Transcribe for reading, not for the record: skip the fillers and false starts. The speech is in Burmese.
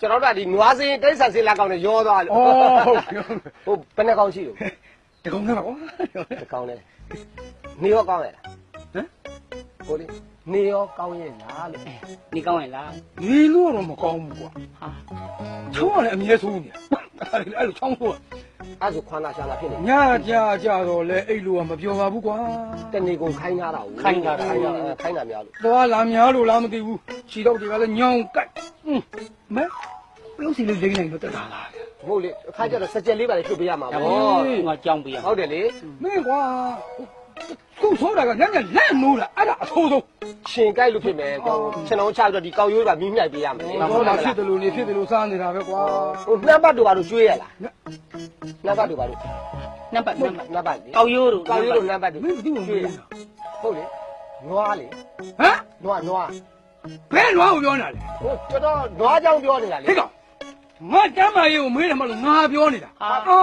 ကျွန်တော်တို့ကဒီနွားစင်းတိတ်ဆန်စင်းလက်ကောင်နဲ့ရောသွားလို့ ဟုတ် ဟိုဘယ်နှကောင်ရှိလို့ တကုံးနဲ့ပါကွာ တစ်ကောင်နဲ့နေရောကောင်းရဲ့လား ဟမ် ကိုလေးနေရောကောင်းရဲ့လားလို့ နေကောင်းရဲ့လား နေလို့တော့မကောင်းဘူးကွာ ဟာ ချောင်းကလည်းအမြဲဆုံးနေတာအဲ့လိုချောင်းဆို အဲ့ဆိုခွာနာရှာလာဖြစ်နေ ညကြတော့လဲအဲ့လိုကမပြောပါဘူးကွာ တနေကုန်ခိုင်းထားတာကိုခိုင်းတာများလို့ သွားလာများလို့လားမသိဘူးခြေတော့တွေကလည်းညောင်းကိုက်မဲပြုံးစီလေးလိမ့်နိုင်တော့တက်တာလား ဟုတ်လေအခါကျတော့စကြက်လေးပါလေဖြုတ်ပေးရမှာ ဒါ ပေါ့ ပေါ့ငါကြောင်းပေးရ ဟုတ်တယ်လေ မင်းကွာသူ့ဆိုတာကညညလက်နိုးတာအဲ့ဒါအဆိုးဆုံး ရှင်ကြိုက်လို့ဖြစ်မယ်ဟိုကျွန်တော်ချပြီးတော့ဒီကောက်ရိုးကမီးမြှိုက်ပေးရမယ်လေ ဟုတ်လားဖြစ်တယ်လို့စားနေတာပဲကွာ ဟိုနှမ်းပတ်တို့ဘာလို့ကျွေးရလားနှမ်းပတ်တို့ဘာလို့ နံပါတ် နှမ်းပတ်လေ ကောက်ရိုးတို့ ကောက်ရိုးတို့နှမ်းပတ်တို့ မင်းဘူးကျွေး ဟုတ်လေနွားလေ ဟမ် နွား ဘယ်လွားကိုပြောနေတာလဲ ဟိုကျွန်တော်နွားကြောင်ပြောနေတာလေ ဟဲ့ကောင်ငါတမ်းမရေးကိုမေးတယ်မလို့ငါပြောနေတာ ဟာ